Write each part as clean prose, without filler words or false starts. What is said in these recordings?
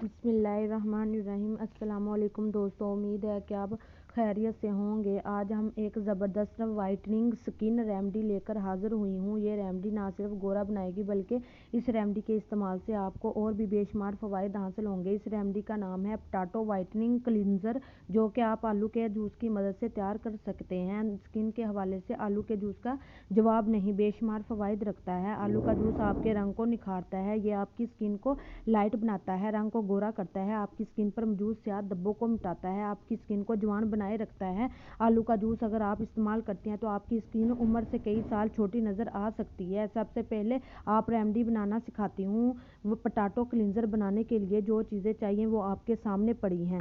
बिस्मिल्लाहिर्रहमानिर्रहीम। अस्सलामुअलैकुम दोस्तों, उम्मीद है कि आप खैरियत से होंगे। आज हम एक ज़बरदस्त वाइटनिंग स्किन रेमेडी लेकर हाज़िर हुई हूँ। ये रेमेडी ना सिर्फ गोरा बनाएगी बल्कि इस रेमेडी के इस्तेमाल से आपको और भी बेशुमार फ़वाइद हासिल होंगे। इस रेमेडी का नाम है पोटैटो वाइटनिंग क्लींजर, जो कि आप आलू के जूस की मदद से तैयार कर सकते हैं। स्किन के हवाले से आलू के जूस का जवाब नहीं, बेशुमार फ़वाइद रखता है। आलू का जूस आपके रंग को निखारता है, ये आपकी स्किन को लाइट बनाता है, रंग को गोरा करता है, आपकी स्किन पर मौजूद स्याह धब्बों को मिटाता है, आपकी स्किन को जवान बनाए रखता है। आलू का जूस अगर आप इस्तेमाल करते हैं तो आपकी स्किन उम्र से कई साल छोटी नज़र आ सकती है। सबसे पहले आप रेमेडी बनाना सिखाती हूँ। वो पोटैटो क्लींजर बनाने के लिए जो चीज़ें चाहिए वो आपके सामने पड़ी हैं।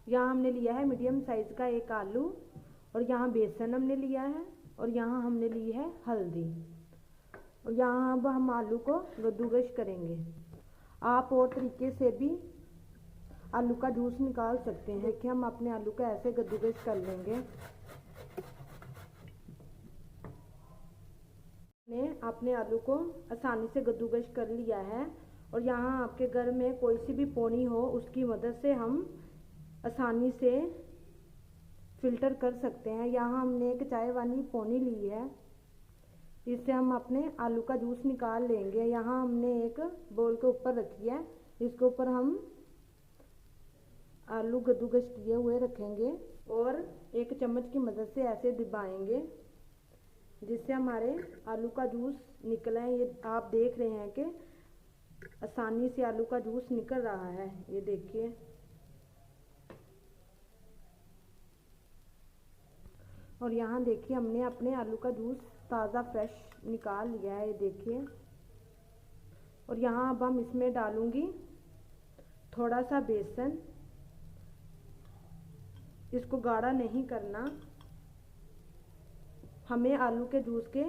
यहाँ हमने लिया है मीडियम साइज़ का एक आलू, और यहाँ बेसन हमने लिया है, और यहाँ हमने ली है हल्दी, और यहाँ अब हम आलू को कद्दूकस करेंगे। आप और तरीके से भी आलू का जूस निकाल सकते हैं। देखिए, हम अपने आलू को ऐसे कद्दूकस कर लेंगे। ने अपने आलू को आसानी से कद्दूकस कर लिया है, और यहाँ आपके घर में कोई सी भी पोनी हो उसकी मदद से हम आसानी से फिल्टर कर सकते हैं। यहाँ हमने एक चाय वाली पोनी ली है, इससे हम अपने आलू का जूस निकाल लेंगे। यहाँ हमने एक बोल के ऊपर रखी है, इसके ऊपर हम आलू कद्दूकस किए हुए रखेंगे और एक चम्मच की मदद से ऐसे दबाएंगे जिससे हमारे आलू का जूस निकले। ये आप देख रहे हैं कि आसानी से आलू का जूस निकल रहा है, ये देखिए। और यहाँ देखिए, हमने अपने आलू का जूस ताज़ा फ्रेश निकाल लिया है, ये देखिए। और यहाँ अब हम इसमें डालूंगी थोड़ा सा बेसन। इसको गाढ़ा नहीं करना, हमें आलू के जूस के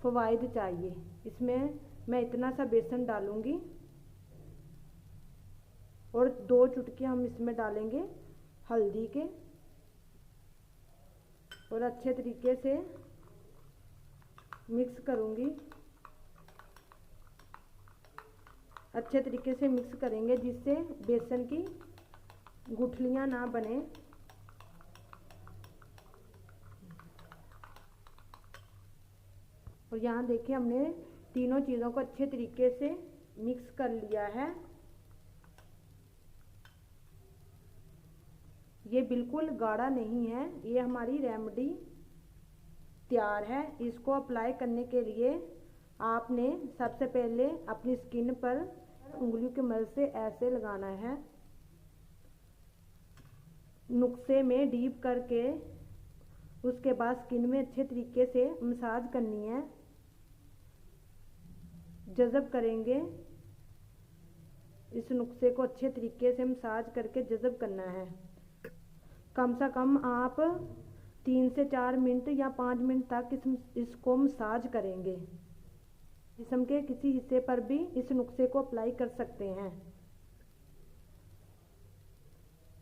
फ़वाइद चाहिए। इसमें मैं इतना सा बेसन डालूंगी, और 2 चुटकी हम इसमें डालेंगे हल्दी के, और अच्छे तरीके से मिक्स करूंगी। अच्छे तरीके से मिक्स करेंगे जिससे बेसन की गुठलियां ना बने। और यहाँ देखिए, हमने तीनों चीज़ों को अच्छे तरीके से मिक्स कर लिया है। ये बिल्कुल गाढ़ा नहीं है, ये हमारी रेमेडी तैयार है। इसको अप्लाई करने के लिए आपने सबसे पहले अपनी स्किन पर उंगलियों की मदद से ऐसे लगाना है, नुक्से में डीप करके। उसके बाद स्किन में अच्छे तरीके से मसाज करनी है, जज़ब करेंगे। इस नुक्से को अच्छे तरीके से मसाज करके जज़ब करना है। कम से कम आप 3 से 4 मिनट या 5 मिनट तक इसको मसाज करेंगे। जिस्म के किसी हिस्से पर भी इस नुक्से को अप्लाई कर सकते हैं,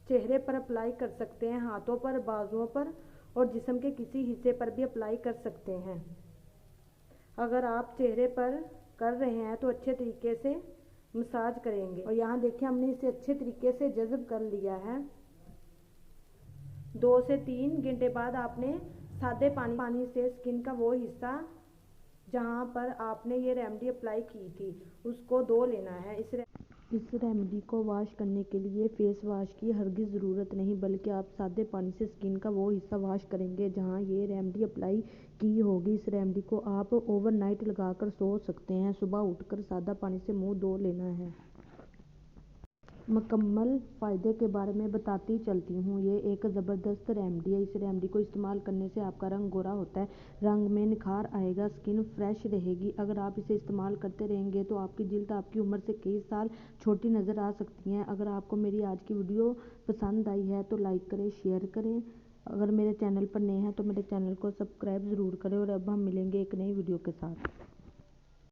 चेहरे पर अप्लाई कर सकते हैं, हाथों पर, बाजुओं पर, और जिस्म के किसी हिस्से पर भी अप्लाई कर सकते हैं। अगर आप चेहरे पर कर रहे हैं तो अच्छे तरीके से मसाज करेंगे। और यहाँ देखिए, हमने इसे अच्छे तरीके से जज़ब कर लिया है। 2 से 3 घंटे बाद आपने सादे पानी से स्किन का वो हिस्सा जहाँ पर आपने ये रेमेडी अप्लाई की थी उसको धो लेना है। इस रेमेडी को वॉश करने के लिए फेस वॉश की हरगिज़ ज़रूरत नहीं, बल्कि आप सादे पानी से स्किन का वो हिस्सा वॉश करेंगे जहां ये रेमेडी अप्लाई की होगी। इस रेमेडी को आप ओवरनाइट लगाकर सो सकते हैं। सुबह उठकर सादा पानी से मुंह धो लेना है। मुकम्मल फ़ायदे के बारे में बताती चलती हूँ। ये एक ज़बरदस्त रेमेडी है। इस रेमेडी को इस्तेमाल करने से आपका रंग गोरा होता है, रंग में निखार आएगा, स्किन फ्रेश रहेगी। अगर आप इसे इस्तेमाल करते रहेंगे तो आपकी जिल्द आपकी उम्र से कई साल छोटी नज़र आ सकती हैं। अगर आपको मेरी आज की वीडियो पसंद आई है तो लाइक करें, शेयर करें। अगर मेरे चैनल पर नए हैं तो मेरे चैनल को सब्सक्राइब ज़रूर करें। और अब हम मिलेंगे एक नई वीडियो के साथ।